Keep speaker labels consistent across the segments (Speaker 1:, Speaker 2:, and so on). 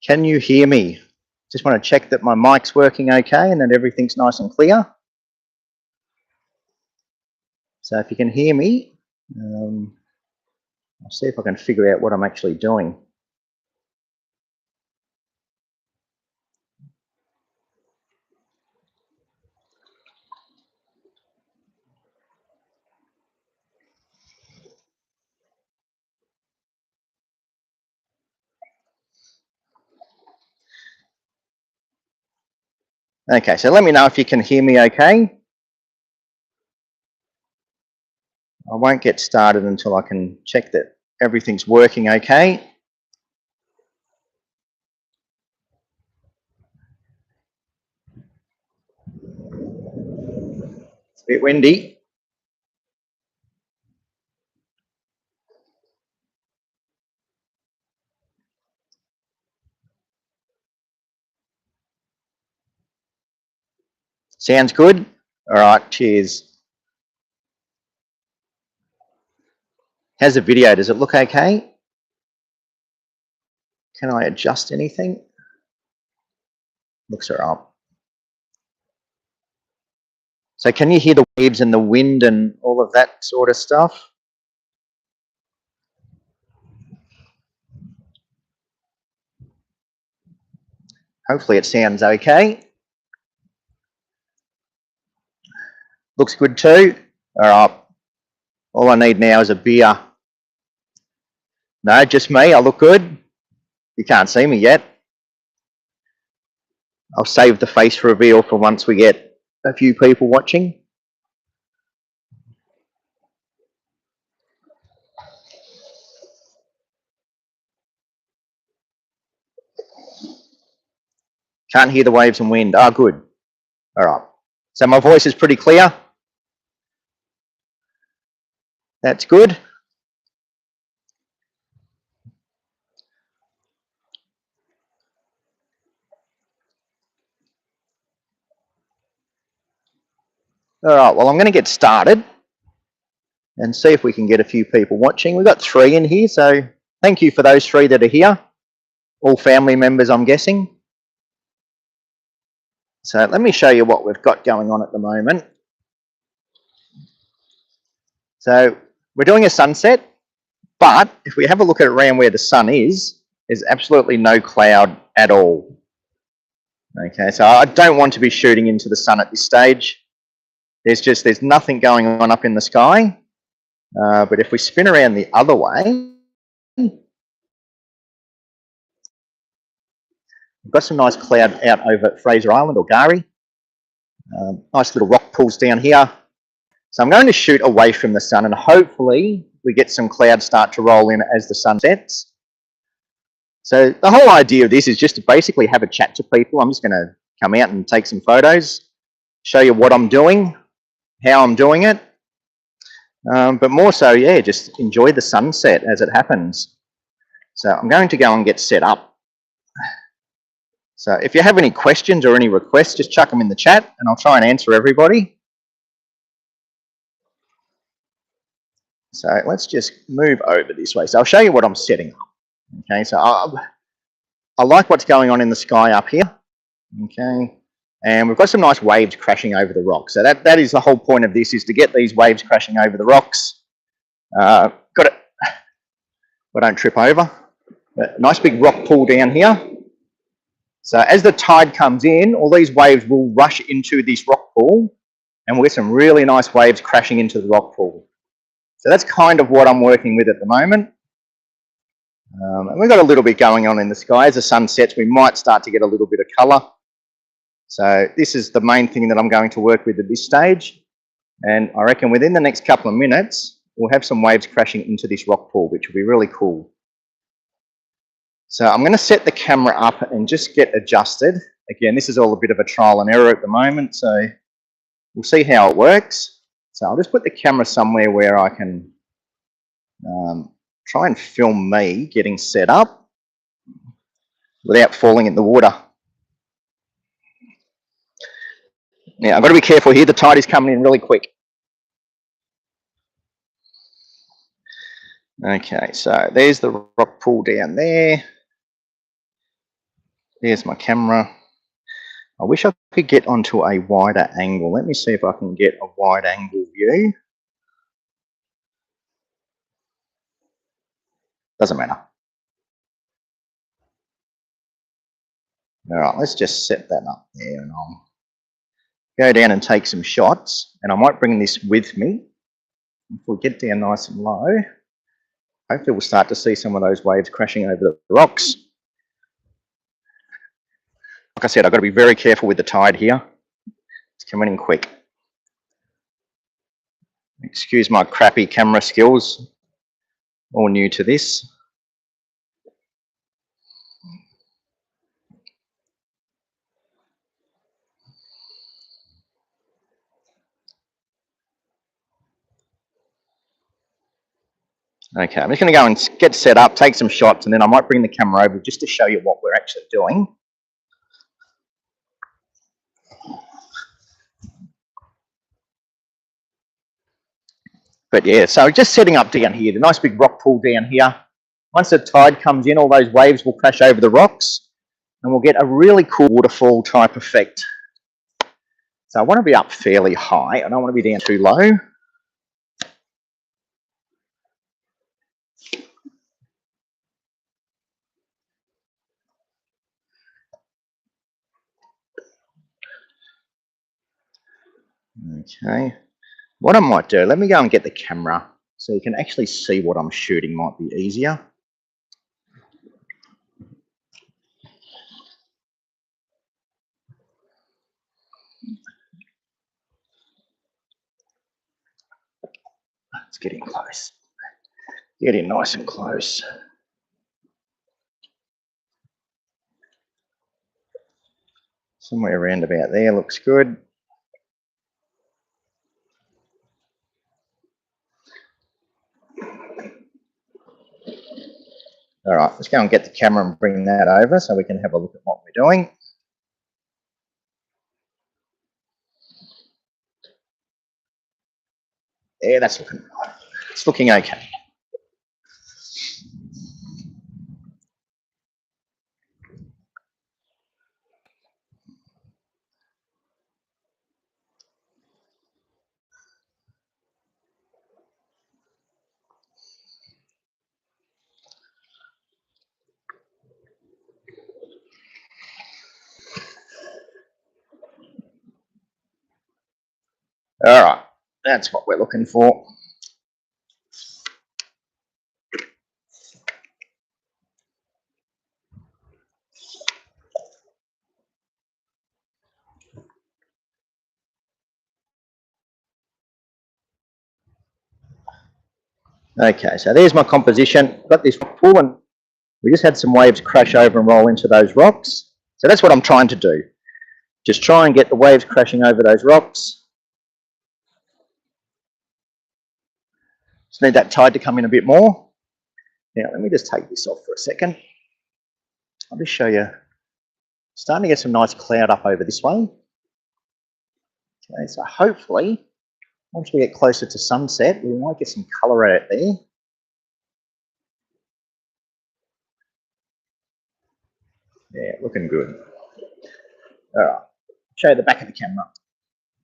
Speaker 1: Can you hear me? Just want to check that my mic's working okay and that everything's nice and clear. So if you can hear me, I'll see if I can figure out what I'm actually doing. Okay, so let me know if you can hear me okay. I won't get started until I can check that everything's working okay. It's a bit windy. Sounds good? All right, cheers. How's the video? Does it look okay? Can I adjust anything? Looks all right. So can you hear the waves and the wind and all of that sort of stuff? Hopefully it sounds okay. Looks good too. All right. All I need now is a beer. No, just me. I look good. You can't see me yet. I'll save the face reveal for once we get a few people watching. Can't hear the waves and wind. Ah, good. All right. So my voice is pretty clear. That's good. All right. Well, I'm going to get started and see if we can get a few people watching. We've got 3 in here, so thank you for those 3 that are here. All family members, I'm guessing. So let me show you what we've got going on at the moment. So we're doing a sunset, but if we have a look at around where the sun is, there's absolutely no cloud at all. Okay, so I don't want to be shooting into the sun at this stage. There's nothing going on up in the sky. But if we spin around the other way, we've got some nice cloud out over Fraser Island or Gari. Nice little rock pools down here. So I'm going to shoot away from the sun and hopefully we get some clouds start to roll in as the sun sets. So the whole idea of this is just to basically have a chat to people. I'm just going to come out and take some photos, show you what I'm doing, how I'm doing it. But more so, yeah, just enjoy the sunset as it happens. So I'm going to go and get set up. So if you have any questions or any requests, just chuck them in the chat and I'll try and answer everybody. So let's just move over this way. So I'll show you what I'm setting up. Okay, so I like what's going on in the sky up here. Okay, and we've got some nice waves crashing over the rocks. So that is the whole point of this, is to get these waves crashing over the rocks. Got it. Well, don't trip over. A nice big rock pool down here. So as the tide comes in, all these waves will rush into this rock pool and we'll get some really nice waves crashing into the rock pool. So that's kind of what I'm working with at the moment. And we've got a little bit going on in the sky. As the sun sets, we might start to get a little bit of colour. So this is the main thing that I'm going to work with at this stage. And I reckon within the next couple of minutes, we'll have some waves crashing into this rock pool, which will be really cool. So I'm going to set the camera up and just get adjusted. Again, this is all a bit of a trial and error at the moment, so we'll see how it works. So I'll just put the camera somewhere where I can try and film me getting set up without falling in the water. Now, I've got to be careful here. The tide is coming in really quick. Okay, so there's the rock pool down there. There's my camera. I wish I could get onto a wider angle. Let me see if I can get a wide angle view. Doesn't matter. All right, let's just set that up there and I'll go down and take some shots. And I might bring this with me. If we get down nice and low, hopefully we'll start to see some of those waves crashing over the rocks. Like I said, I've got to be very careful with the tide here. It's coming in quick. Excuse my crappy camera skills. All new to this. Okay, I'm just going to go and get set up, take some shots, and then I might bring the camera over just to show you what we're actually doing. But yeah, so just setting up down here, the nice big rock pool down here. Once the tide comes in, all those waves will crash over the rocks and we'll get a really cool waterfall type effect. So I want to be up fairly high. I don't want to be down too low. Okay, what I might do, let me go and get the camera so you can actually see what I'm shooting, might be easier. It's getting close. Getting nice and close. Somewhere around about there looks good. All right, let's go and get the camera and bring that over so we can have a look at what we're doing. Yeah, it's looking okay. All right, that's what we're looking for. Okay, so there's my composition. Got this pool and we just had some waves crash over and roll into those rocks. So that's what I'm trying to do. Just try and get the waves crashing over those rocks. Just need that tide to come in a bit more. Now, let me just take this off for a second. I'll just show you. Starting to get some nice cloud up over this way. Okay, so hopefully, once we get closer to sunset, we might get some colour out there. Yeah, looking good. All right, show you the back of the camera.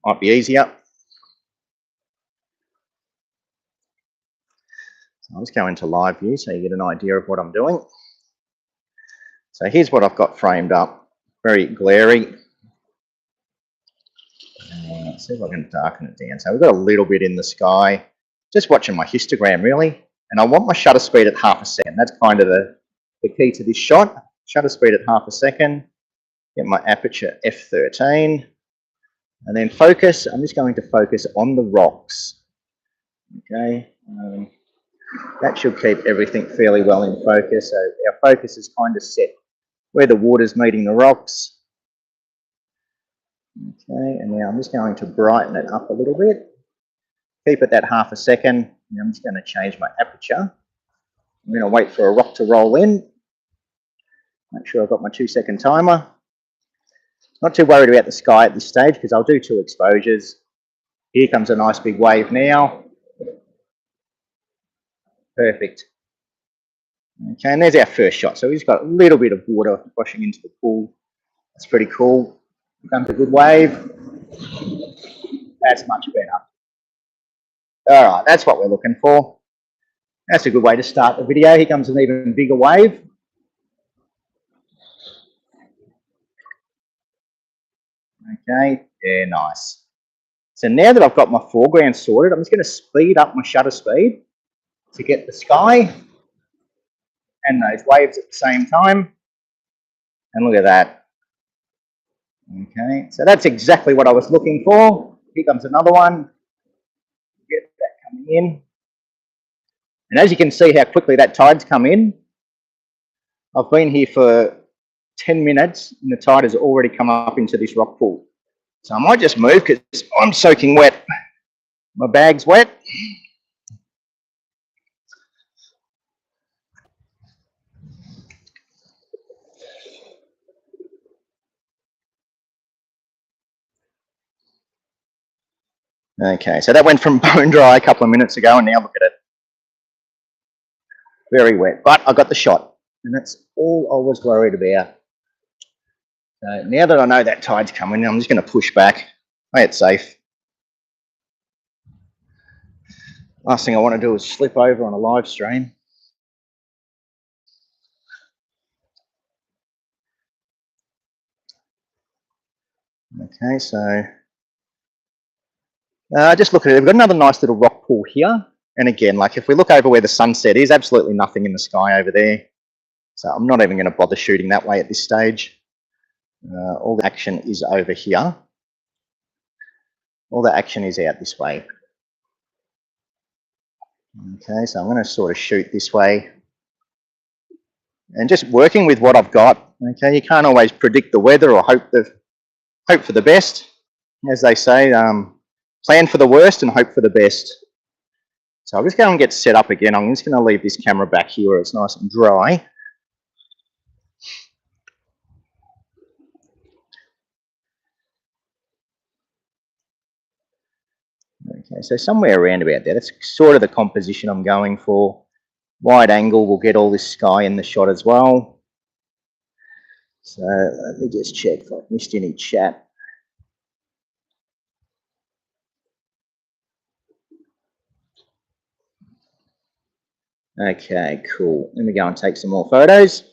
Speaker 1: Might be easier. So I'll just go into live view so you get an idea of what I'm doing. So here's what I've got framed up. Very glary. Let's see if I can darken it down. So we've got a little bit in the sky. Just watching my histogram really. And I want my shutter speed at half a second. That's kind of the key to this shot. Shutter speed at half a second. Get my aperture f13. And then focus. I'm just going to focus on the rocks. Okay. That should keep everything fairly well in focus. So our focus is kind of set where the water's meeting the rocks. Okay, and now I'm just going to brighten it up a little bit. Keep it that half a second. Now I'm just going to change my aperture. I'm going to wait for a rock to roll in. Make sure I've got my 2-second timer. Not too worried about the sky at this stage because I'll do 2 exposures. Here comes a nice big wave now. Perfect. Okay, and there's our first shot. So we've got a little bit of water washing into the pool. That's pretty cool. Comes a good wave. That's much better. All right, that's what we're looking for. That's a good way to start the video. Here comes an even bigger wave. Okay, yeah, nice. So now that I've got my foreground sorted, I'm just going to speed up my shutter speed to get the sky and those waves at the same time. And look at that. Okay, so that's exactly what I was looking for. Here comes another one. Get that coming in. And as you can see how quickly that tide's come in, I've been here for 10 minutes and the tide has already come up into this rock pool. So I might just move because I'm soaking wet. My bag's wet. Okay, so that went from bone dry a couple of minutes ago and now look at it. Very wet, but I got the shot and that's all I was worried about. So now that I know that tide's coming, I'm just going to push back, play it safe. Last thing I want to do is slip over on a live stream. Okay, so just look at it. We've got another nice little rock pool here. And again, like if we look over where the sunset is, absolutely nothing in the sky over there. So I'm not even going to bother shooting that way at this stage. All the action is over here. All the action is out this way. Okay, so I'm going to sort of shoot this way. And just working with what I've got. Okay, you can't always predict the weather or hope for the best. As they say, plan for the worst and hope for the best. So I'll just go and get set up again. I'm just going to leave this camera back here where it's nice and dry. Okay, so somewhere around about there. That's sort of the composition I'm going for. Wide angle will get all this sky in the shot as well. So let me just check if I've missed any chat. Okay, cool. Let me go and take some more photos.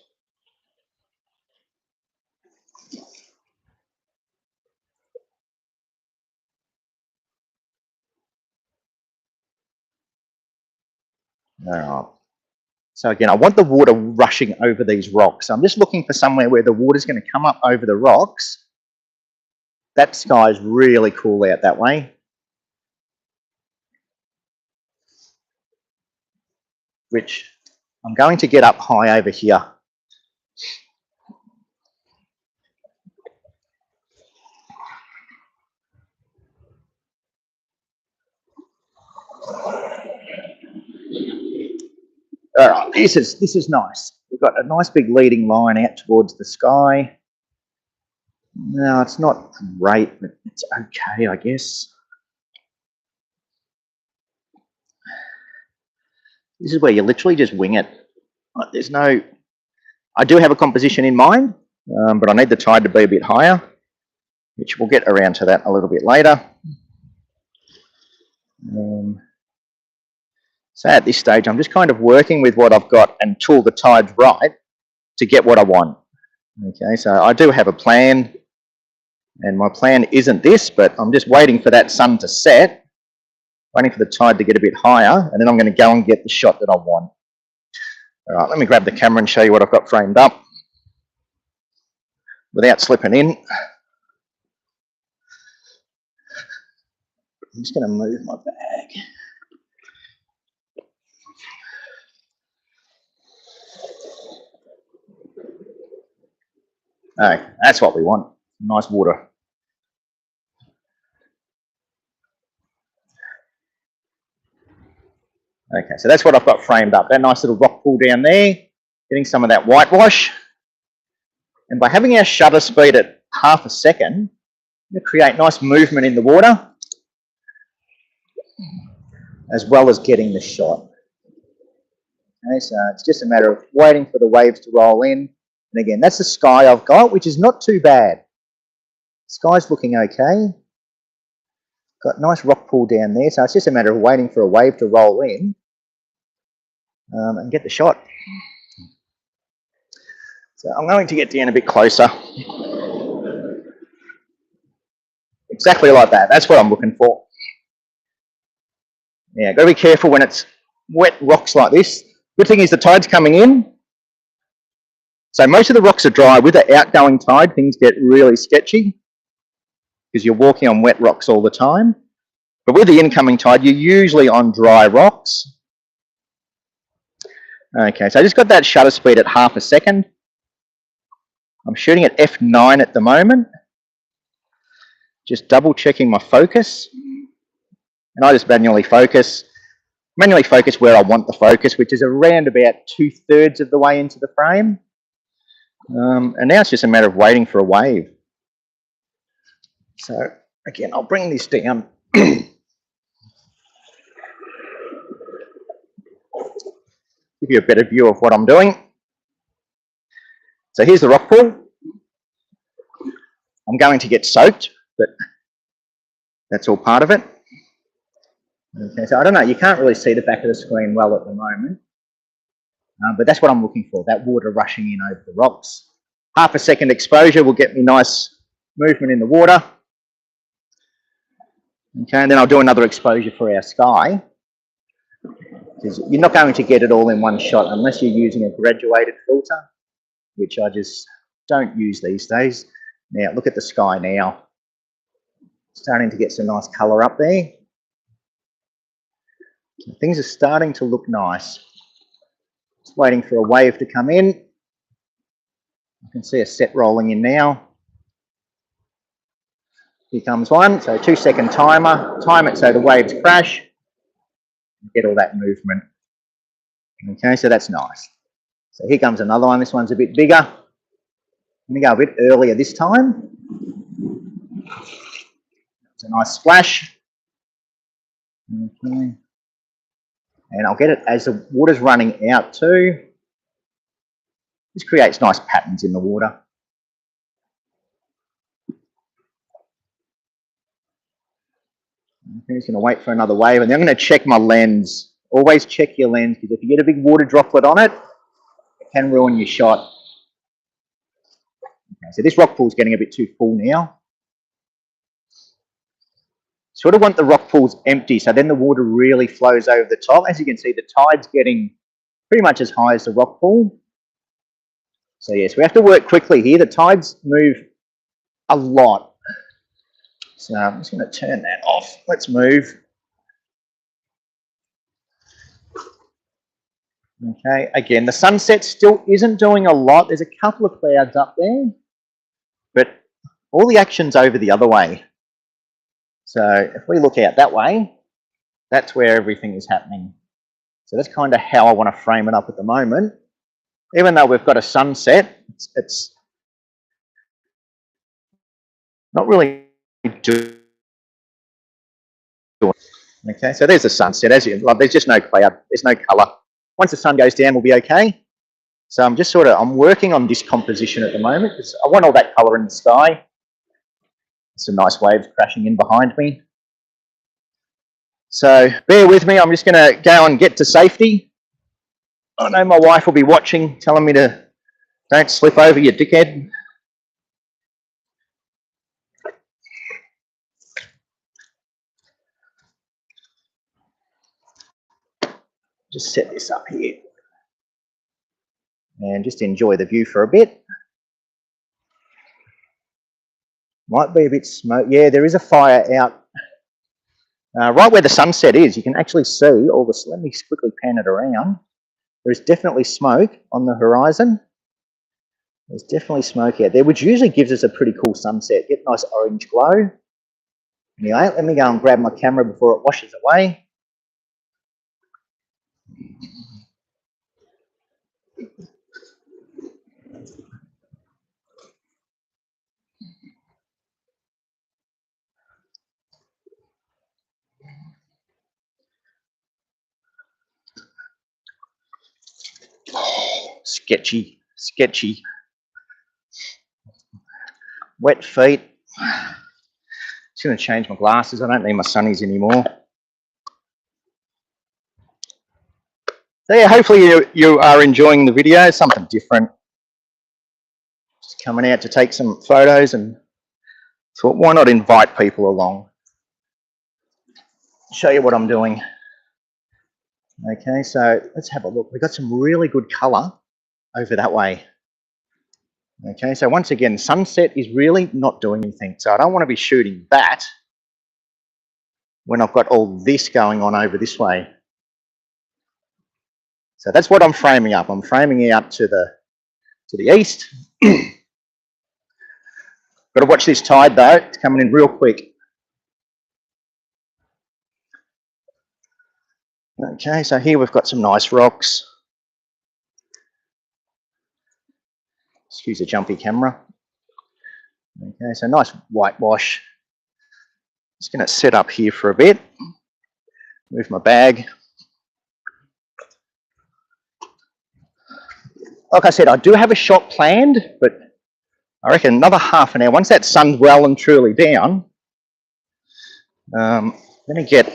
Speaker 1: All right. So again, I want the water rushing over these rocks. So I'm just looking for somewhere where the water's going to come up over the rocks. That sky is really cool out that way. Which I'm going to get up high over here. All right, this is nice. We've got a nice big leading line out towards the sky. No, it's not great, but it's okay, I guess. This is where you literally just wing it. There's no... I do have a composition in mind, but I need the tide to be a bit higher, which we'll get around to that a little bit later. So at this stage, I'm just kind of working with what I've got until the tide's right to get what I want. Okay, so I do have a plan, and my plan isn't this, but I'm just waiting for that sun to set, waiting for the tide to get a bit higher, and then I'm going to go and get the shot that I want. All right, let me grab the camera and show you what I've got framed up without slipping in. I'm just going to move my bag. Okay, that's what we want. Nice water. Okay, so that's what I've got framed up. That nice little rock pool down there, getting some of that whitewash. And by having our shutter speed at half a second, we create nice movement in the water, as well as getting the shot. Okay, so it's just a matter of waiting for the waves to roll in. And again, that's the sky I've got, which is not too bad. Sky's looking okay. Got a nice rock pool down there, so it's just a matter of waiting for a wave to roll in and get the shot. So I'm going to get down a bit closer. Exactly like that. That's what I'm looking for. Yeah, got to be careful when it's wet rocks like this. Good thing is the tide's coming in. So most of the rocks are dry. With the outgoing tide, things get really sketchy because you're walking on wet rocks all the time. But with the incoming tide, you're usually on dry rocks. Okay, so I just got that shutter speed at 1/2 a second. I'm shooting at f9 at the moment. Just double checking my focus. And I just manually focus where I want the focus, which is around about 2/3 of the way into the frame. And now it's just a matter of waiting for a wave. So again, I'll bring this down. Give you a better view of what I'm doing. So here's the rock pool. I'm going to get soaked, but that's all part of it. Okay, so I don't know, you can't really see the back of the screen well at the moment, but that's what I'm looking for, that water rushing in over the rocks. 1/2 a second exposure will get me nice movement in the water. Okay, and then I'll do another exposure for our sky. Because you're not going to get it all in one shot unless you're using a graduated filter, which I just don't use these days. Now, look at the sky now. Starting to get some nice colour up there. Things are starting to look nice. Just waiting for a wave to come in. I can see a set rolling in now. Here comes one. So 2-second timer. Time it so the waves crash. Get all that movement. Okay, so that's nice. So here comes another one. This one's a bit bigger. I'm going to go a bit earlier this time. It's a nice splash. Okay. And I'll get it as the water's running out too. This creates nice patterns in the water. I'm just going to wait for another wave, and then I'm going to check my lens. Always check your lens, because if you get a big water droplet on it, it can ruin your shot. Okay, so this rock pool's getting a bit too full now. Sort of want the rock pools empty, so then the water really flows over the top. As you can see, the tide's getting pretty much as high as the rock pool. So yes, we have to work quickly here. The tides move a lot. So I'm just going to turn that off. Let's move. Okay, again, the sunset still isn't doing a lot. There's a couple of clouds up there, but all the action's over the other way. So if we look out that way, that's where everything is happening. So that's kind of how I want to frame it up at the moment. Even though we've got a sunset, it's not really doing. Okay, so there's the sunset. As you like, there's just no cloud. There's no colour. Once the sun goes down, we'll be okay. So I'm working on this composition at the moment because I want all that colour in the sky. Some nice waves crashing in behind me. So bear with me. I'm just going to go and get to safety. I know my wife will be watching, telling me to don't slip over, you dickhead. Just set this up here and just enjoy the view for a bit. Might be a bit smoke. Yeah, there is a fire out right where the sunset is. You can actually see all this. Let me quickly pan it around. There's definitely smoke on the horizon. There's definitely smoke out there, which usually gives us a pretty cool sunset. Get a nice orange glow. Anyway, let me go and grab my camera before it washes away. sketchy, sketchy. Wet feet. Just going to change my glasses. I don't need my sunnies anymore. So yeah, hopefully you are enjoying the video. Something different. Just coming out to take some photos and thought, why not invite people along? Show you what I'm doing. Okay, so let's have a look. We've got some really good colour over that way. Okay, so once again, sunset is really not doing anything. So I don't want to be shooting that when I've got all this going on over this way. So that's what I'm framing up. I'm framing out to the east. Got to watch this tide though. It's coming in real quick. Okay, so here we've got some nice rocks. Excuse the jumpy camera. Okay, so nice whitewash. Just going to set up here for a bit. Move my bag. Like I said, I do have a shot planned, but I reckon another half an hour. Once that sun's well and truly down, I'm going to get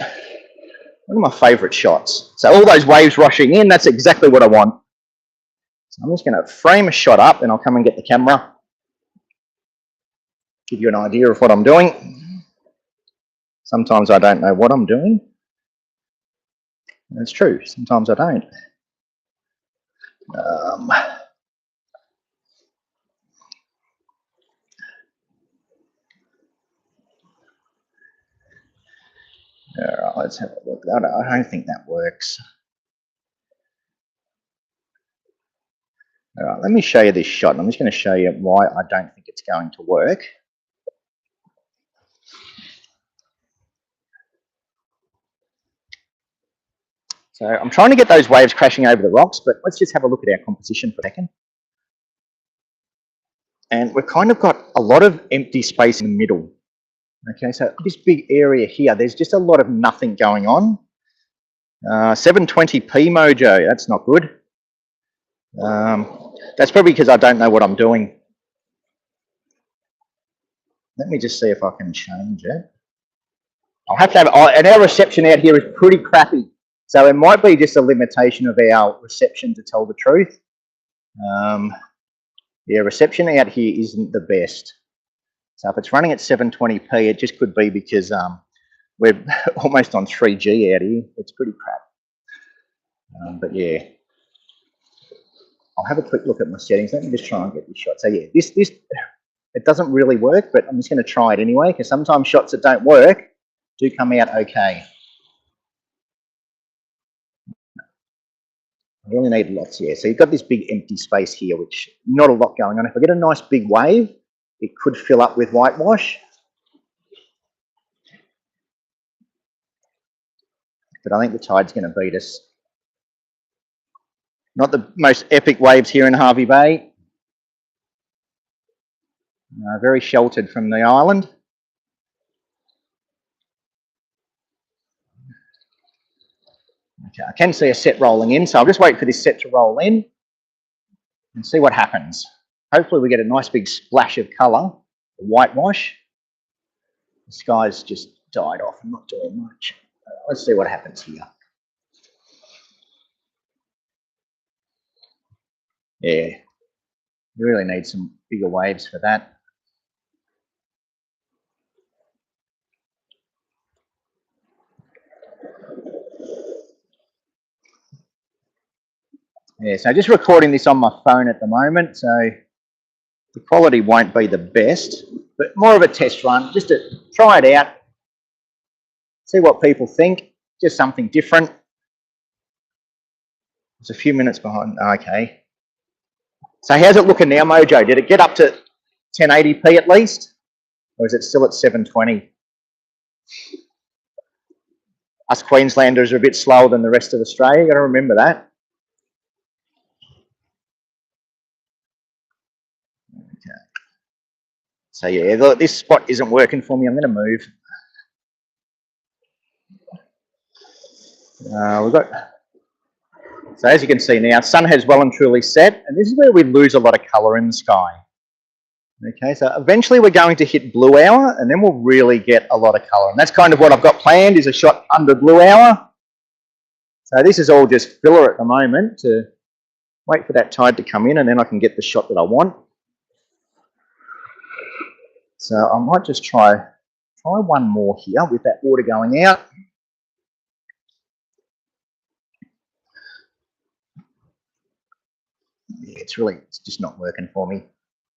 Speaker 1: one of my favourite shots. So all those waves rushing in, that's exactly what I want. So I'm just going to frame a shot up and I'll come and get the camera. Give you an idea of what I'm doing. Sometimes I don't know what I'm doing. That's true. Sometimes I don't. All right, let's have a look. I don't think that works. All right, let me show you this shot. I'm just going to show you why I don't think it's going to work. So I'm trying to get those waves crashing over the rocks, but let's just have a look at our composition for a second. And we've kind of got a lot of empty space in the middle. Okay, so this big area here, there's just a lot of nothing going on. 720p mojo, that's not good. That's probably because I don't know what I'm doing. Let me just see if I can change it. I'll have to have, and our reception out here is pretty crappy. So it might be just a limitation of our reception, to tell the truth. Yeah, reception out here isn't the best. So if it's running at 720p, it just could be because we're almost on 3G out here. It's pretty crap. But yeah, I'll have a quick look at my settings. Let me just try and get this shot. So yeah, this it doesn't really work, but I'm just going to try it anyway, because sometimes shots that don't work do come out okay. I really need lots here. So you've got this big empty space here, which not a lot going on. If I get a nice big wave, it could fill up with whitewash. But I think the tide's going to beat us. Not the most epic waves here in Hervey Bay. Very sheltered from the island. Okay, I can see a set rolling in, so I'll just wait for this set to roll in and see what happens. Hopefully we get a nice big splash of colour, whitewash. The sky's just died off. I'm not doing much. Let's see what happens here. Yeah, you really need some bigger waves for that. Yeah, so just recording this on my phone at the moment, so the quality won't be the best, but more of a test run, just to try it out, see what people think, just something different. It's a few minutes behind. Okay. So how's it looking now, Mojo? Did it get up to 1080p at least? Or is it still at 720? Us Queenslanders are a bit slower than the rest of Australia. You've got to remember that. Okay. So yeah, this spot isn't working for me. I'm going to move. We've got So as you can see now, sun has well and truly set, and this is where we lose a lot of colour in the sky. Okay, so eventually we're going to hit blue hour, and then we'll really get a lot of colour. And that's kind of what I've got planned, is a shot under blue hour. So this is all just filler at the moment to wait for that tide to come in, and then I can get the shot that I want. So I might just try one more here with that water going out. Yeah, it's just not working for me.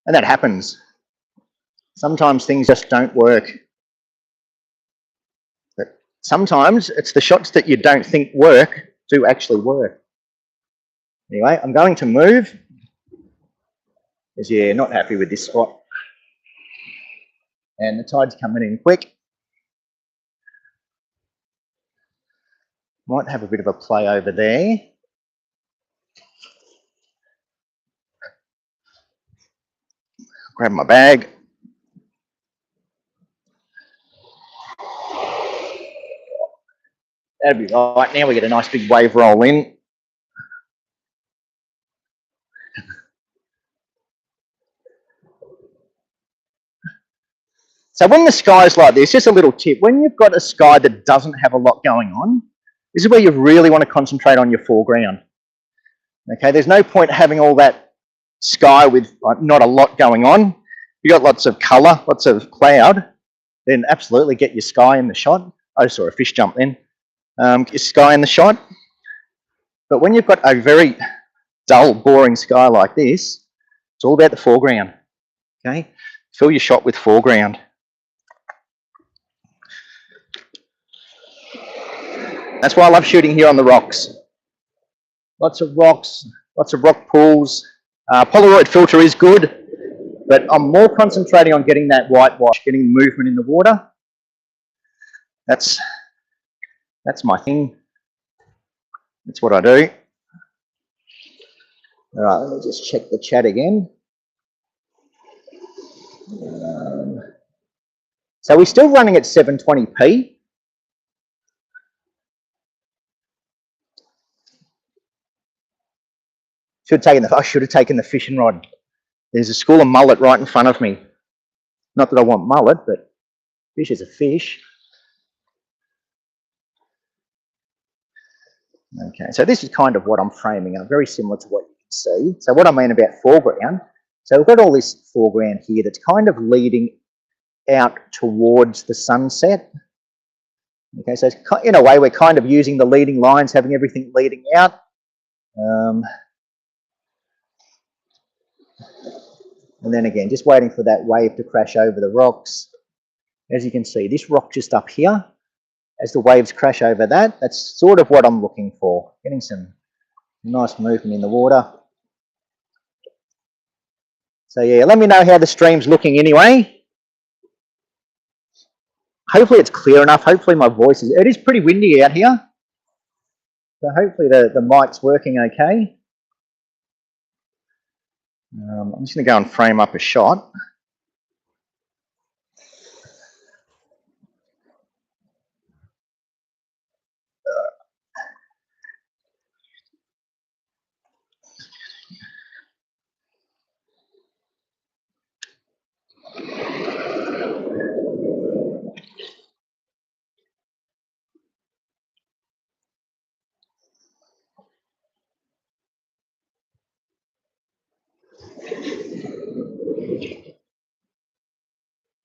Speaker 1: And that happens. Sometimes things just don't work. But sometimes it's the shots that you don't think work do actually work. Anyway, I'm going to move, because yeah, not happy with this spot. And the tide's coming in quick. Might have a bit of a play over there. Grab my bag. That'd be right. Now we get a nice big wave roll in. So when the sky's like this, just a little tip, when you've got a sky that doesn't have a lot going on, this is where you really want to concentrate on your foreground. Okay, there's no point having all that sky with not a lot going on. You've got lots of colour, lots of cloud, then absolutely get your sky in the shot. I saw a fish jump then. Get your sky in the shot. But when you've got a very dull, boring sky like this, it's all about the foreground. Okay, fill your shot with foreground. That's why I love shooting here on the rocks. Lots of rocks, lots of rock pools. Polaroid filter is good, but I'm more concentrating on getting that whitewash, getting movement in the water. That's my thing. That's what I do. All right, let me just check the chat again. So we're still running at 720p. I should have taken the fishing rod. There's a school of mullet right in front of me. Not that I want mullet, but fish is a fish. Okay, so this is kind of what I'm framing up, very similar to what you can see. So what I mean about foreground, so we've got all this foreground here that's kind of leading out towards the sunset. Okay, so in a way we're kind of using the leading lines, having everything leading out. And then again, just waiting for that wave to crash over the rocks. As you can see, this rock just up here, as the waves crash over that, that's sort of what I'm looking for. Getting some nice movement in the water. So yeah, let me know how the stream's looking anyway. Hopefully it's clear enough. Hopefully my voice it is pretty windy out here. So hopefully the mic's working okay. I'm just going to go and frame up a shot.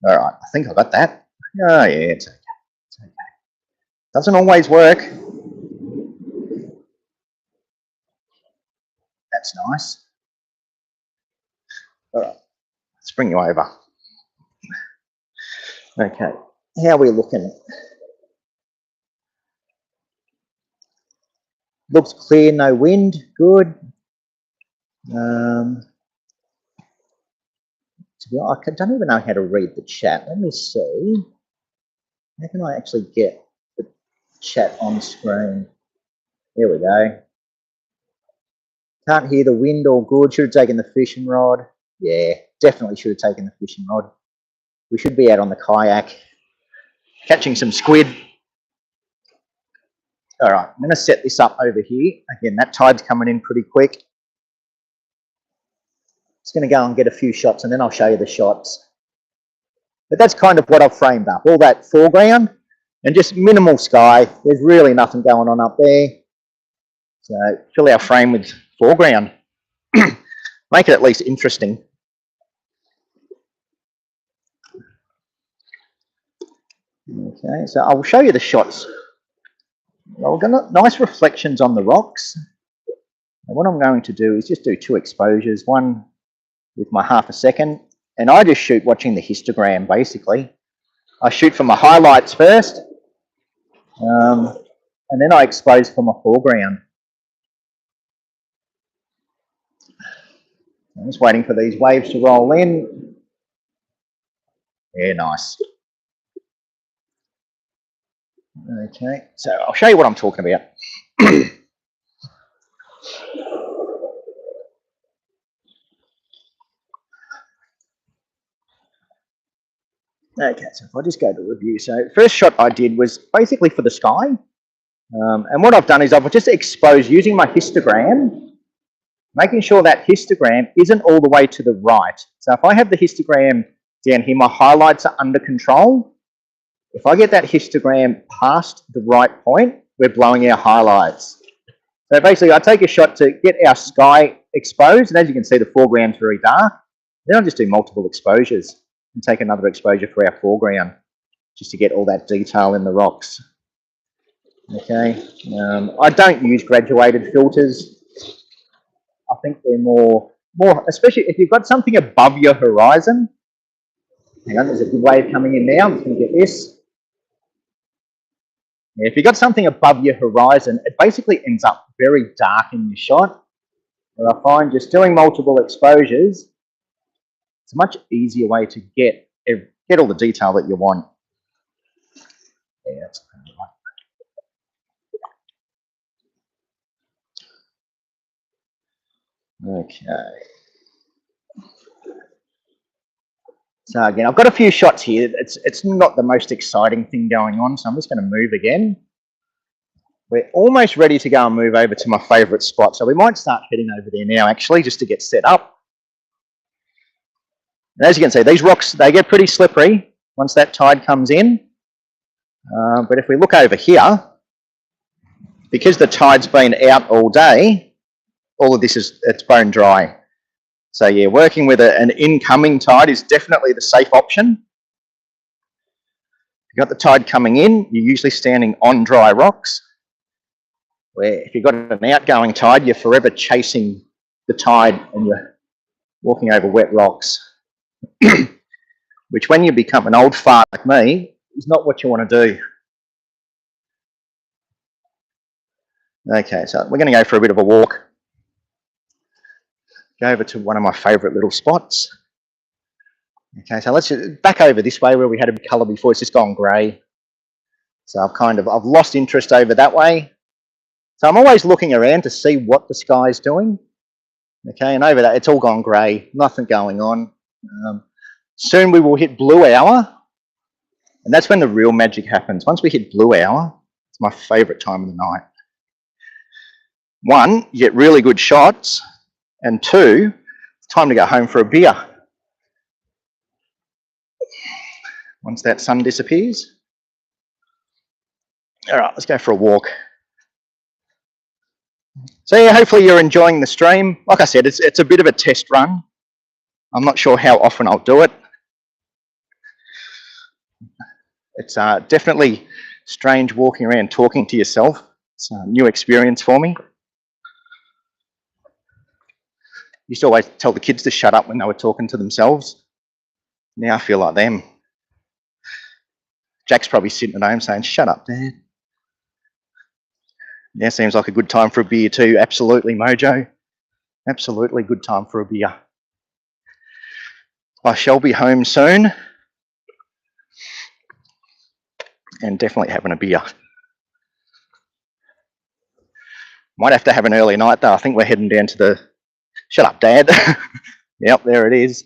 Speaker 1: All right, I think I got that. Oh yeah, it's okay. It's okay. Doesn't always work. That's nice. All right, let's bring you over. Okay, how are we looking? Looks clear, no wind, good. I don't even know how to read the chat. Let me see. How can I actually get the chat on screen? There we go. Can't hear the wind, all good. Should have taken the fishing rod. Yeah, definitely should have taken the fishing rod. We should be out on the kayak, catching some squid. All right, I'm going to set this up over here. Again, that tide's coming in pretty quick. Just going to go and get a few shots and then I'll show you the shots. But that's kind of what I've framed up. All that foreground and just minimal sky. There's really nothing going on up there. So fill our frame with foreground. Make it at least interesting. Okay, so I'll show you the shots. Well, we've got nice reflections on the rocks. And what I'm going to do is just do 2 exposures, one with my 1/2 second, and I just shoot watching the histogram basically. I shoot for my highlights first, and then I expose for my foreground. I'm just waiting for these waves to roll in. Yeah, nice. Okay, so I'll show you what I'm talking about. Okay, so if I just go to review. So first shot I did was basically for the sky. And what I've done is I've just exposed using my histogram, making sure that histogram isn't all the way to the right. So if I have the histogram down here, my highlights are under control. If I get that histogram past the right point, we're blowing our highlights. So basically I take a shot to get our sky exposed, and as you can see the foreground's very dark. Then I'll just do multiple exposures and take another exposure for our foreground just to get all that detail in the rocks. Okay, I don't use graduated filters. I think they're more, especially if you've got something above your horizon. Hang on, there's a good wave coming in now. I'm just going to get this. If you've got something above your horizon, it basically ends up very dark in your shot. But I find just doing multiple exposures, it's a much easier way to get all the detail that you want. Yeah, that's kind of right. Okay. So again, I've got a few shots here. It's not the most exciting thing going on, so I'm just going to move again. We're almost ready to go and move over to my favourite spot. So we might start heading over there now, actually, just to get set up. And as you can see, these rocks, they get pretty slippery once that tide comes in. But if we look over here, because the tide's been out all day, all of this it's bone dry. So yeah, working with an incoming tide is definitely the safe option. If you've got the tide coming in, you're usually standing on dry rocks. Where if you've got an outgoing tide, you're forever chasing the tide and you're walking over wet rocks. Which when you become an old fart like me, is not what you want to do. Okay, so we're going to go for a bit of a walk. Go over to one of my favourite little spots. Okay, so let's just back over this way where we had a bit of colour before. It's just gone grey. So I've lost interest over that way. So I'm always looking around to see what the sky's doing. Okay, and over that, it's all gone grey. Nothing going on. Soon we will hit blue hour. And that's when the real magic happens. Once we hit blue hour, it's my favourite time of the night. 1, you get really good shots. And 2, it's time to go home for a beer. Once that sun disappears. All right, let's go for a walk. So yeah, hopefully you're enjoying the stream. Like I said, it's a bit of a test run. I'm not sure how often I'll do it. It's definitely strange walking around talking to yourself. It's a new experience for me. Used to always tell the kids to shut up when they were talking to themselves. Now I feel like them. Jack's probably sitting at home saying, "Shut up, Dad." Now seems like a good time for a beer too. Absolutely, Mojo. Absolutely good time for a beer. I shall be home soon. And definitely having a beer. Might have to have an early night though. I think we're heading down to the... Shut up, Dad. Yep, there it is.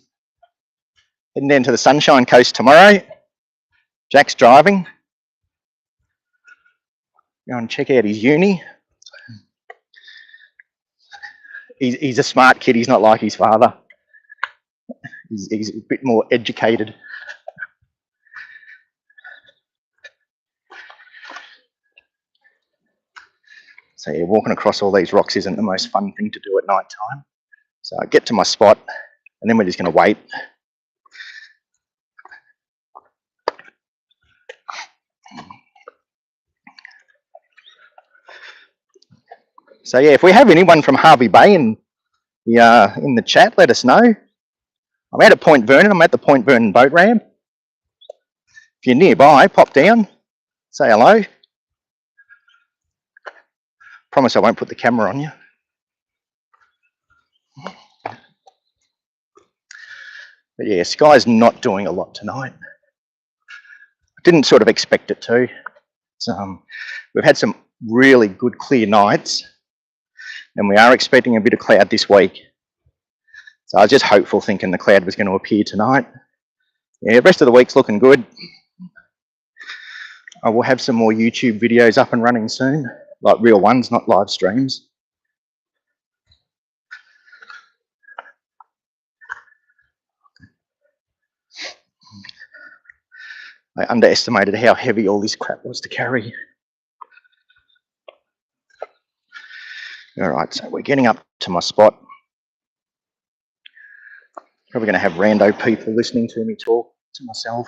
Speaker 1: Heading down to the Sunshine Coast tomorrow. Jack's driving. Go and check out his uni. He's a smart kid. He's not like his father. He's a bit more educated. So yeah, walking across all these rocks isn't the most fun thing to do at night time. So I get to my spot, and then we're just going to wait. So yeah, if we have anyone from Hervey Bay in the chat, let us know. I'm out at Point Vernon. I'm at the Point Vernon boat ramp. If you're nearby, pop down, say hello. Promise I won't put the camera on you. But yeah, Sky's not doing a lot tonight. I didn't sort of expect it to. We've had some really good clear nights, and we are expecting a bit of cloud this week. So I was just hopeful, thinking the cloud was going to appear tonight. Yeah, the rest of the week's looking good. I will have some more YouTube videos up and running soon, like real ones, not live streams. I underestimated how heavy all this crap was to carry. All right, so we're getting up to my spot. Probably going to have rando people listening to me talk to myself.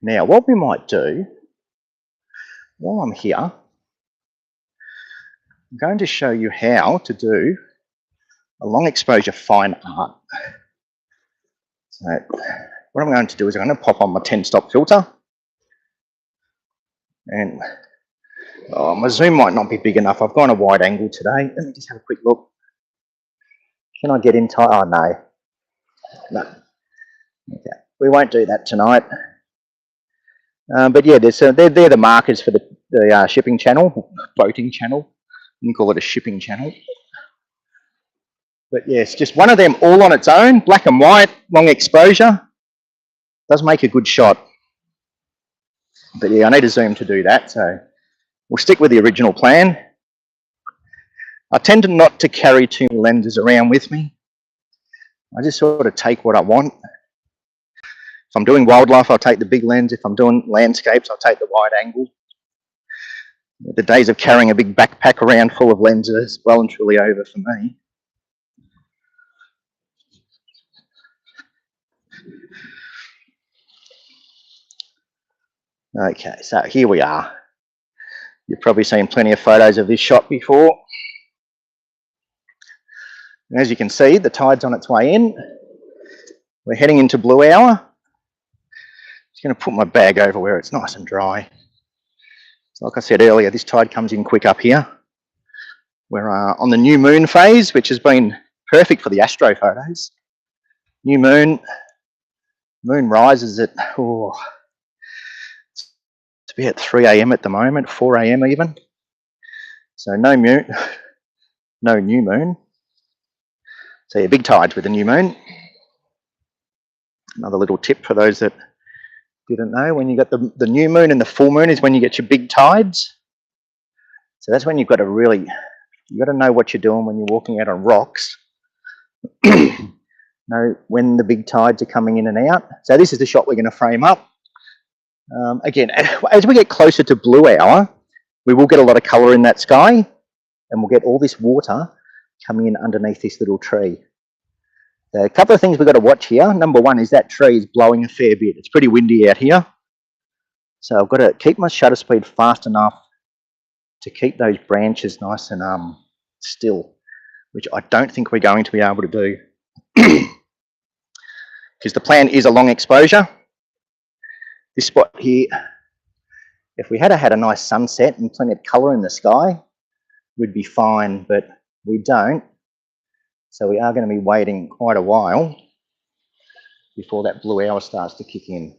Speaker 1: Now, what we might do, while I'm here, I'm going to show you how to do a long exposure fine art. So what I'm going to do is I'm going to pop on my 10-stop filter. And my zoom might not be big enough. I've gone a wide angle today. Let me just have a quick look. Can I get in tight? Oh, no. No. Okay. We won't do that tonight. But yeah, they're the markers for the shipping channel, boating channel. You can call it a shipping channel. But yes, just one of them all on its own, black and white, long exposure. Does make a good shot. But yeah, I need a zoom to do that, so we'll stick with the original plan. I tend to not to carry too many lenses around with me. I just sort of take what I want. If I'm doing wildlife, I'll take the big lens. If I'm doing landscapes, I'll take the wide angle. The days of carrying a big backpack around full of lenses well and truly over for me. Okay, so here we are. You've probably seen plenty of photos of this shot before. And as you can see, the tide's on its way in. We're heading into blue hour. Just going to put my bag over where it's nice and dry. So like I said earlier, this tide comes in quick up here. We're on the new moon phase, which has been perfect for the astro photos. New moon. Moon rises at, it's about 3 a.m. at the moment, 4 a.m. even. So no moon, no new moon. So yeah, big tides with the new moon. Another little tip for those that didn't know, when you got the new moon and the full moon is when you get your big tides. So that's when you've got to really, you got to know what you're doing when you're walking out on rocks. Know when the big tides are coming in and out. So this is the shot we're going to frame up. Again, as we get closer to blue hour, we will get a lot of colour in that sky, and we'll get all this water coming in underneath this little tree. So a couple of things we've got to watch here. Number one is that tree is blowing a fair bit. It's pretty windy out here. So I've got to keep my shutter speed fast enough to keep those branches nice and still, which I don't think we're going to be able to do. Because the plan is a long exposure. This spot here, if we had had a nice sunset and plenty of colour in the sky, we'd be fine, but we don't. So we are going to be waiting quite a while before that blue hour starts to kick in.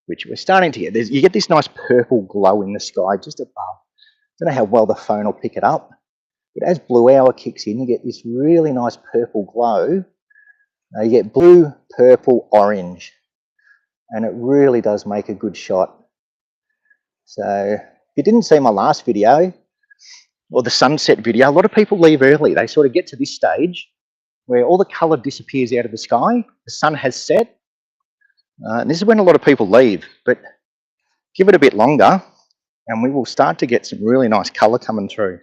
Speaker 1: Which we're starting to get. You get this nice purple glow in the sky just above. I don't know how well the phone will pick it up, but as blue hour kicks in, you get this really nice purple glow. You get blue, purple, orange. and it really does make a good shot. So if you didn't see my last video, or the sunset video, a lot of people leave early. They sort of get to this stage where all the colour disappears out of the sky, the sun has set, and this is when a lot of people leave. But give it a bit longer and we will start to get some really nice colour coming through.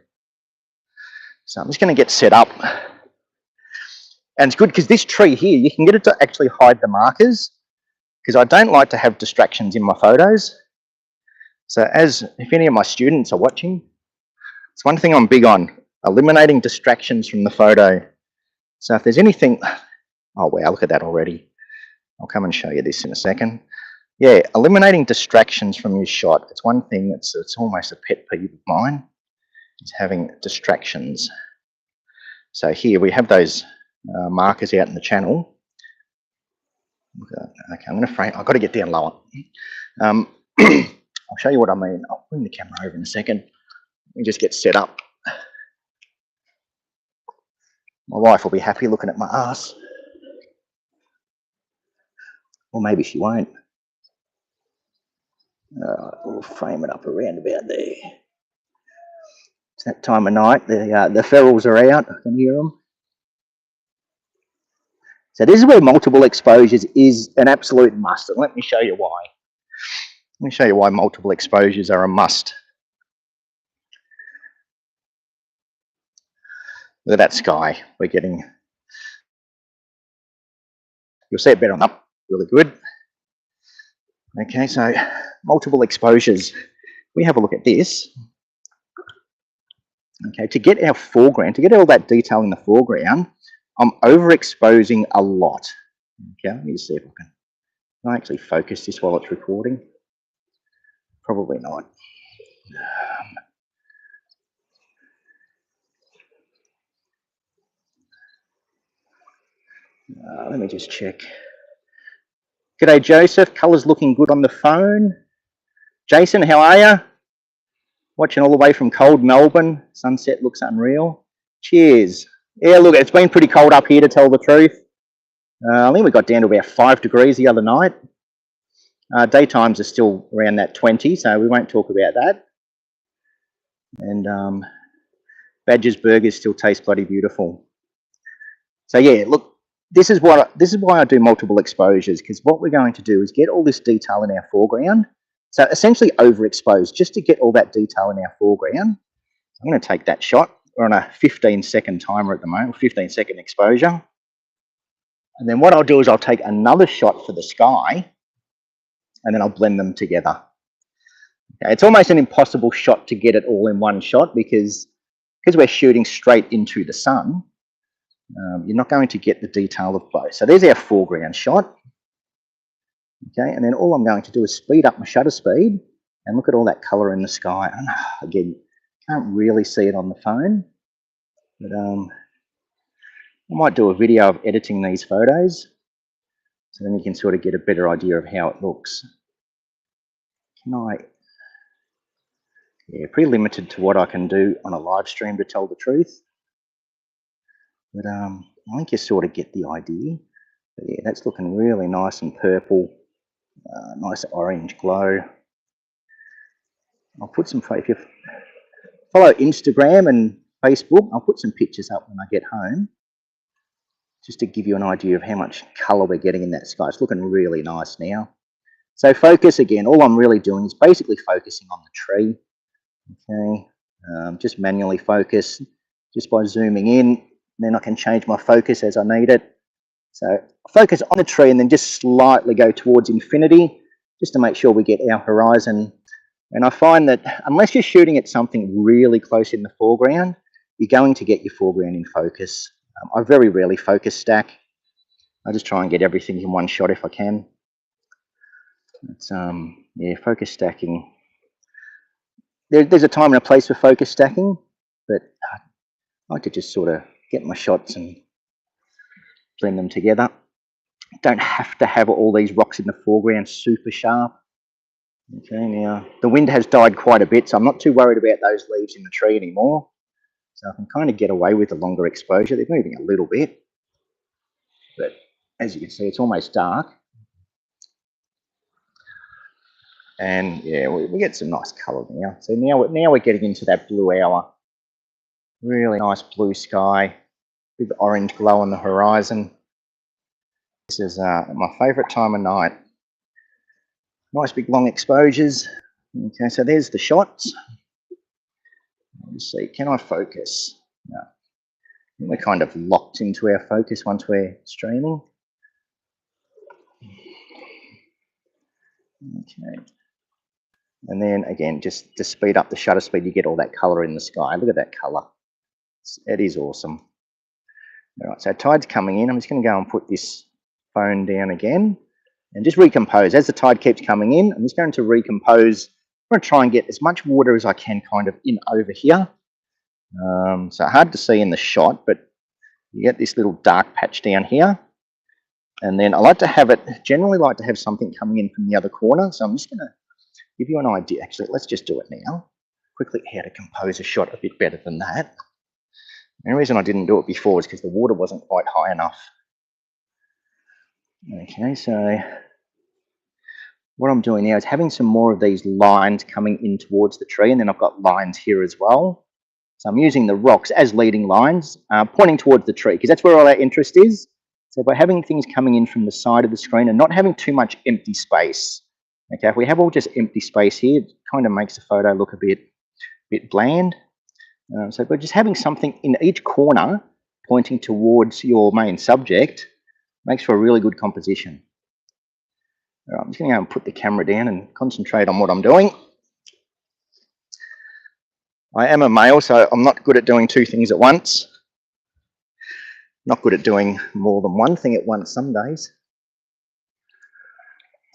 Speaker 1: So I'm just going to get set up. And it's good because this tree here, you can get it to actually hide the markers, because I don't like to have distractions in my photos. So if any of my students are watching, it's one thing I'm big on, eliminating distractions from the photo. So if there's anything, oh wow, look at that already. I'll come and show you this in a second. Yeah, eliminating distractions from your shot. It's one thing it's almost a pet peeve of mine, is having distractions. So here we have those markers out in the channel. Okay, I'm going to frame. I've got to get down lower. I'll show you what I mean. I'll bring the camera over in a second. Let me just get set up. My wife will be happy looking at my ass. Or maybe she won't. We'll frame it up around about there. It's that time of night. The ferals are out. I can hear them. So this is where multiple exposures is an absolute must. And let me show you why. Let me show you why multiple exposures are a must. Look at that sky. We're getting, you'll see it better on up. Really good. Okay, so multiple exposures. We have a look at this. Okay, to get our foreground, to get all that detail in the foreground, I'm overexposing a lot. Okay, let me just see if can I actually focus this while it's recording? Probably not. Let me just check. G'day, Joseph. Colour's looking good on the phone. Jason, how are you? Watching all the way from cold Melbourne. Sunset looks unreal. Cheers. Yeah, look, it's been pretty cold up here, to tell the truth. I think we got down to about 5 degrees the other night. Daytimes are still around that 20, so we won't talk about that. And Badger's burgers still taste bloody beautiful. So yeah, look, this is why I do multiple exposures, because what we're going to do is get all this detail in our foreground. So essentially overexpose, just to get all that detail in our foreground. I'm going to take that shot. We're on a 15-second timer at the moment, 15-second exposure. And then what I'll do is I'll take another shot for the sky, and then I'll blend them together. Okay, it's almost an impossible shot to get it all in one shot, because we're shooting straight into the sun. You're not going to get the detail of both. So there's our foreground shot. Okay, and then all I'm going to do is speed up my shutter speed and look at all that colour in the sky. And again, can't really see it on the phone, but I might do a video of editing these photos, so then you can sort of get a better idea of how it looks. Yeah, pretty limited to what I can do on a live stream, to tell the truth. But I think you sort of get the idea. But yeah, that's looking really nice and purple, nice orange glow. I'll put some, if you follow Instagram and Facebook, I'll put some pictures up when I get home, just to give you an idea of how much colour we're getting in that sky. It's looking really nice now. So focus again, all I'm really doing is basically focusing on the tree. Okay, just manually focus, just by zooming in. Then I can change my focus as I need it. So focus on the tree and then just slightly go towards infinity, just to make sure we get our horizon. And I find that unless you're shooting at something really close in the foreground, you're going to get your foreground in focus. I very rarely focus stack. I just try and get everything in one shot if I can. It's, yeah, focus stacking. There's a time and a place for focus stacking, but I like to just sort of get my shots and blend them together. Don't have to have all these rocks in the foreground super sharp. Okay, now the wind has died quite a bit, so I'm not too worried about those leaves in the tree anymore. So I can kind of get away with the longer exposure. They're moving a little bit, but as you can see, it's almost dark. And yeah, we get some nice colour now. So now we're getting into that blue hour. Really nice blue sky with orange glow on the horizon. This is my favourite time of night. Nice big long exposures. Okay, so there's the shots. Let's see, can I focus? No. We're kind of locked into our focus once we're streaming. Okay. And then again, just to speed up the shutter speed, you get all that colour in the sky. Look at that colour. It is awesome. All right, so tide's coming in. I'm just going to go and put this phone down again and just recompose. As the tide keeps coming in, I'm just going to recompose. I'm going to try and get as much water as I can kind of in over here. So hard to see in the shot, but you get this little dark patch down here. And then I like to have it, generally like to have something coming in from the other corner. So I'm just going to give you an idea. Actually, let's just do it now. Quickly, how to compose a shot a bit better than that. The only reason I didn't do it before is because the water wasn't quite high enough. Okay, so what I'm doing now is having some more of these lines coming in towards the tree, and then I've got lines here as well. So I'm using the rocks as leading lines, pointing towards the tree, because that's where all our interest is. So by having things coming in from the side of the screen and not having too much empty space. Okay, if we have all just empty space here, it kind of makes the photo look a bit bland. So by just having something in each corner pointing towards your main subject makes for a really good composition. All right, I'm just going to go and put the camera down and concentrate on what I'm doing. I am a male, so I'm not good at doing two things at once. Not good at doing more than one thing at once some days.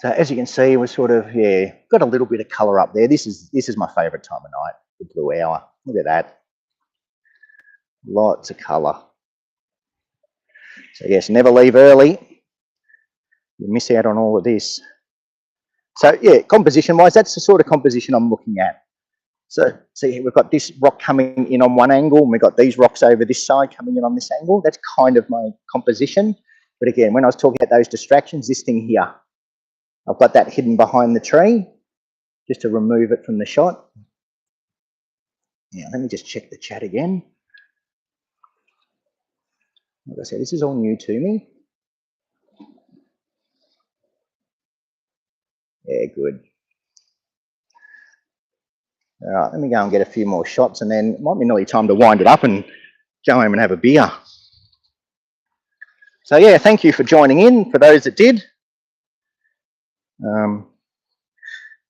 Speaker 1: So as you can see, we're sort of, yeah, got a little bit of colour up there. This is my favourite time of night, the blue hour. Look at that. Lots of colour. So yes, never leave early. You miss out on all of this. So yeah, composition-wise, that's the sort of composition I'm looking at. So see, we've got this rock coming in on one angle, and we've got these rocks over this side coming in on this angle. That's kind of my composition. But again, when I was talking about those distractions, this thing here, I've got that hidden behind the tree, just to remove it from the shot. Yeah, let me just check the chat again. Like I said, this is all new to me. Yeah, good. All right, let me go and get a few more shots, and then it might be nearly time to wind it up and go home and have a beer. So yeah, thank you for joining in, for those that did.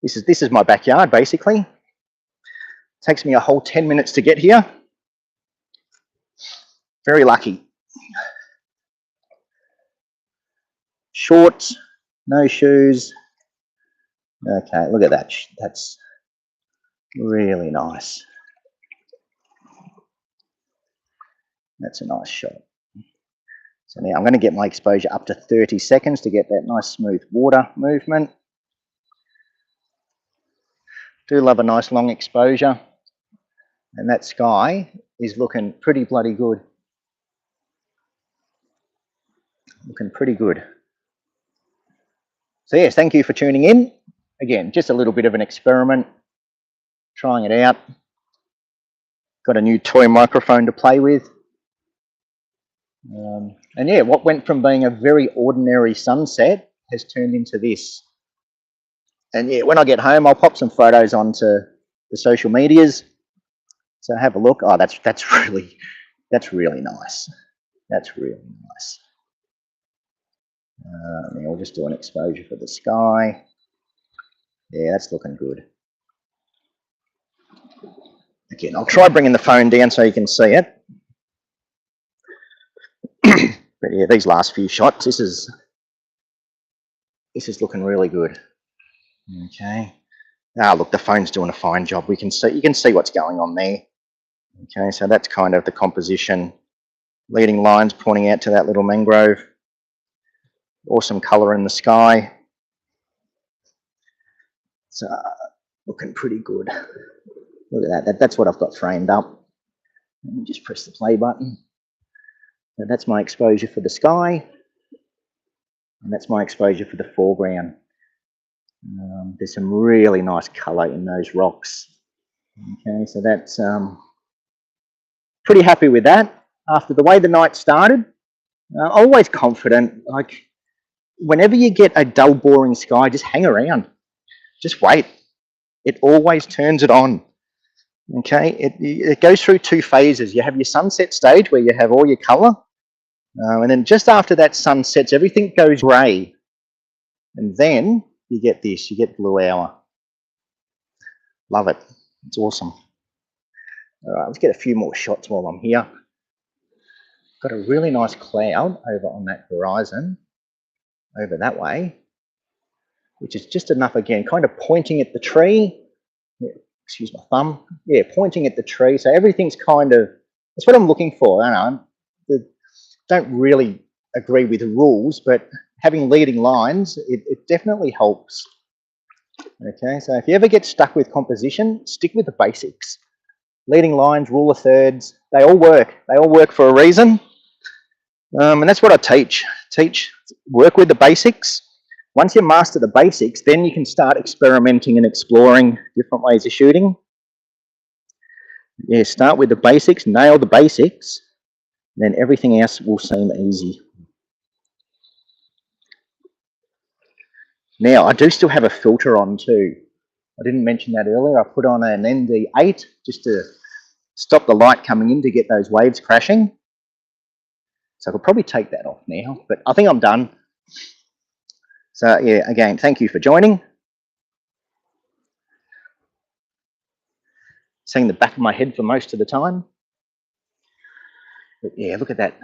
Speaker 1: This is my backyard, basically. It takes me a whole 10 minutes to get here. Very lucky. Shorts, no shoes. Okay, look at that. That's really nice. That's a nice shot. So now I'm going to get my exposure up to 30 seconds to get that nice smooth water movement. Do love a nice long exposure. And that sky is looking pretty bloody good. Looking pretty good. So yes, thank you for tuning in. Again, just a little bit of an experiment, trying it out. Got a new toy microphone to play with. And yeah, what went from being a very ordinary sunset has turned into this. And yeah, when I get home, I'll pop some photos onto the social medias. So have a look. Oh, that's really nice. That's really nice. And we'll just do an exposure for the sky. Yeah, that's looking good. Again, I'll try bringing the phone down so you can see it. But yeah, these last few shots, this is looking really good. Okay. Ah, look, the phone's doing a fine job. You can see what's going on there. Okay, so that's kind of the composition. Leading lines pointing out to that little mangrove. Awesome colour in the sky. So looking pretty good. Look at that. That's what I've got framed up. Let me just press the play button. So that's my exposure for the sky. And that's my exposure for the foreground. There's some really nice colour in those rocks. Okay, so that's pretty happy with that. After the way the night started, always confident. Like whenever you get a dull, boring sky, just hang around. Just wait. It always turns it on. Okay, it goes through two phases. You have your sunset stage where you have all your colour, and then just after that sun sets, everything goes grey, and then you get this. You get blue hour. Love it. It's awesome. All right, let's get a few more shots while I'm here. Got a really nice cloud over on that horizon, over that way, which is just enough again, kind of pointing at the tree. Excuse my thumb. Yeah, pointing at the tree. So everything's kind of, that's what I'm looking for. I don't really agree with the rules, but having leading lines, it definitely helps. Okay, so if you ever get stuck with composition, stick with the basics. Leading lines, rule of thirds, they all work. They all work for a reason. And that's what I teach. Work with the basics. Once you master the basics, then you can start experimenting and exploring different ways of shooting. Yeah, start with the basics, nail the basics, then everything else will seem easy. Now, I do still have a filter on too. I didn't mention that earlier. I put on an ND8 just to stop the light coming in to get those waves crashing. So I could probably take that off now, but I think I'm done. So yeah, again, thank you for joining. Seeing the back of my head for most of the time. But yeah, look at that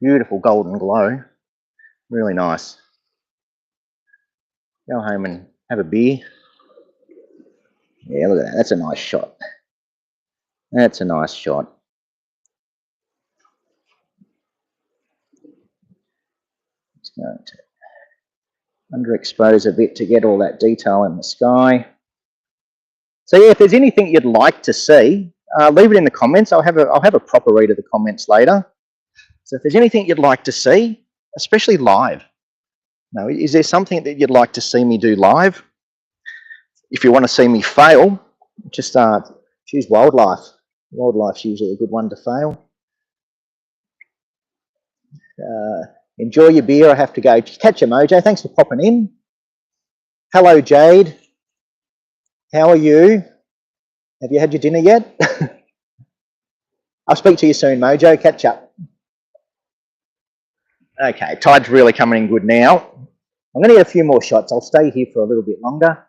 Speaker 1: beautiful golden glow. Really nice. Go home and have a beer. Yeah, look at that. That's a nice shot. That's a nice shot. Just going to underexpose a bit to get all that detail in the sky. So yeah, if there's anything you'd like to see, leave it in the comments. I'll have a proper read of the comments later. So if there's anything you'd like to see, especially live, now, is there something that you'd like to see me do live? If you want to see me fail, just choose wildlife. Wildlife's usually a good one to fail. Enjoy your beer. I have to go. Catch a mojo. Thanks for popping in. Hello, Jade. How are you? Have you had your dinner yet? I'll speak to you soon, Mojo. Catch up. Okay, tide's really coming in good now. I'm going to get a few more shots. I'll stay here for a little bit longer.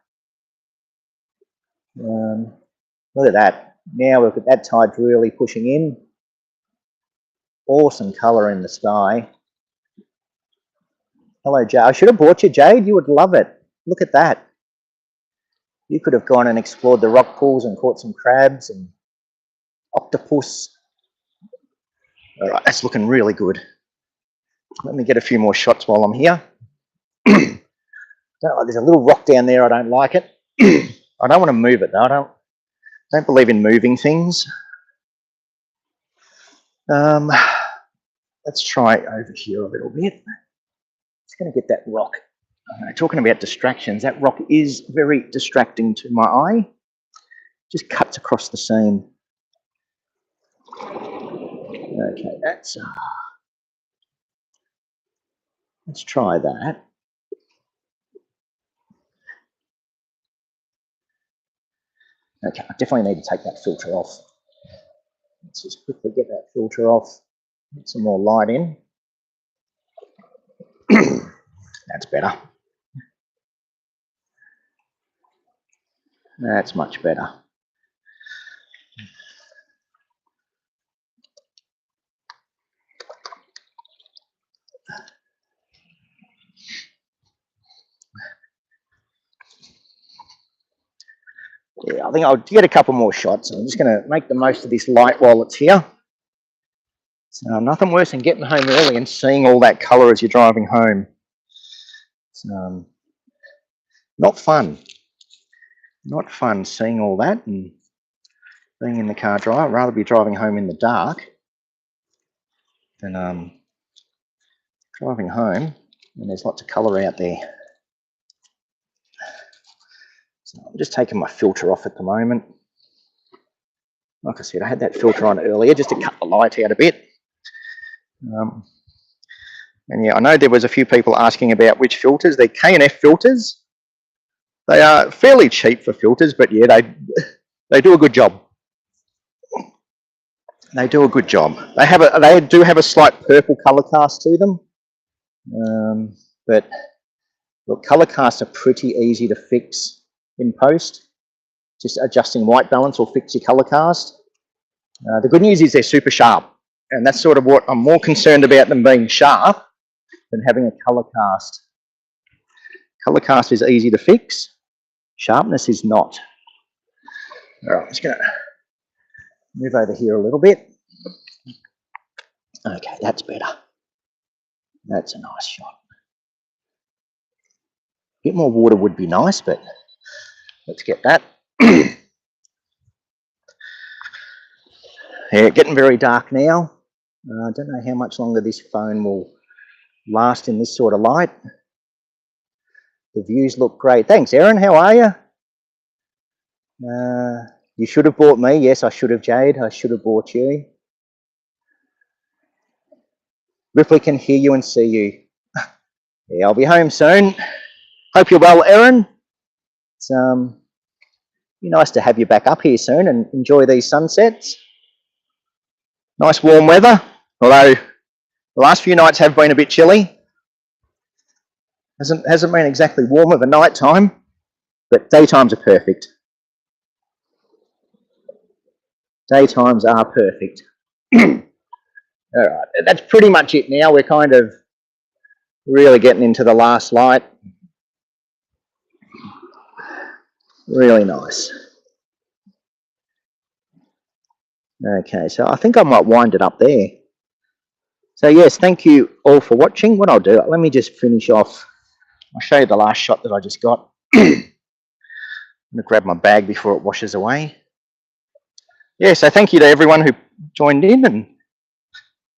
Speaker 1: Look at that. Now look at that, tide's really pushing in. Awesome colour in the sky. Hello, Jade. I should have brought you, Jade. You would love it. Look at that. You could have gone and explored the rock pools and caught some crabs and octopus. All right, that's looking really good. Let me get a few more shots while I'm here. There's a little rock down there. I don't like it. I don't want to move it though. I don't believe in moving things. Let's try over here a little bit. Just going to get that rock. Talking about distractions, that rock is very distracting to my eye. Just cuts across the scene. Okay, that's. Let's try that. Okay, I definitely need to take that filter off. Let's just quickly get that filter off. Get some more light in. That's better. That's much better. Yeah, I think I'll get a couple more shots. I'm just going to make the most of this light while it's here. So nothing worse than getting home early and seeing all that colour as you're driving home. It's not fun. Not fun seeing all that and being in the car drive. I'd rather be driving home in the dark than driving home when there's lots of colour out there. I'm just taking my filter off at the moment. Like I said, I had that filter on earlier just to cut the light out a bit. And yeah, I know there was a few people asking about which filters. They're K&F filters. They are fairly cheap for filters, but yeah, they do a good job. They do a good job. They do have a slight purple colour cast to them. But look, colour casts are pretty easy to fix in post. Just adjusting white balance will fix your colour cast. The good news is they're super sharp, and that's sort of what I'm more concerned about them being sharp than having a colour cast. Colour cast is easy to fix. Sharpness is not. All right, I'm just going to move over here a little bit. Okay, that's better. That's a nice shot. A bit more water would be nice, but let's get that. Yeah, getting very dark now. I don't know how much longer this phone will last in this sort of light. The views look great. Thanks, Erin. How are you? You should have bought me. Yes, I should have, Jade. I should have bought you. Ripley can hear you and see you. Yeah, I'll be home soon. Hope you're well, Erin. It's be nice to have you back up here soon and enjoy these sunsets. Nice warm weather, although the last few nights have been a bit chilly. Hasn't been exactly warm of a night time, but daytimes are perfect. Daytimes are perfect. All right, that's pretty much it now. We're kind of really getting into the last light. Really nice. Okay, so I think I might wind it up there. So yes, thank you all for watching. What I'll do, let me just finish off. I'll show you the last shot that I just got. I'm going to grab my bag before it washes away. Yeah, so thank you to everyone who joined in and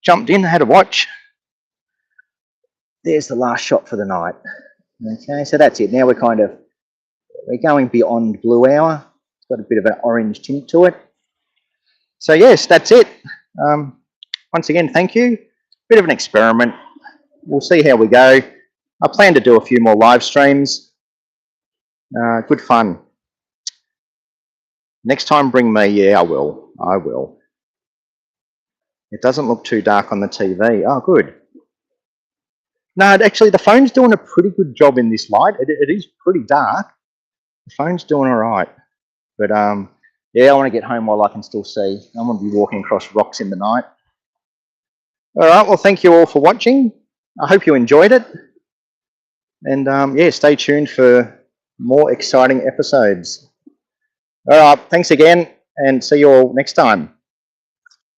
Speaker 1: jumped in, had a watch. There's the last shot for the night. Okay, so that's it. Now we're going beyond blue hour. It's got a bit of an orange tint to it. So yes, that's it. Once again, thank you. Bit of an experiment. We'll see how we go. I plan to do a few more live streams. Good fun. Next time, bring me. Yeah, I will. I will. It doesn't look too dark on the TV. Oh, good. No, actually, the phone's doing a pretty good job in this light. It is pretty dark. The phone's doing all right. But yeah, I want to get home while I can still see. I want to be walking across rocks in the night. All right, well, thank you all for watching. I hope you enjoyed it. And yeah, stay tuned for more exciting episodes. All right, thanks again, and see you all next time.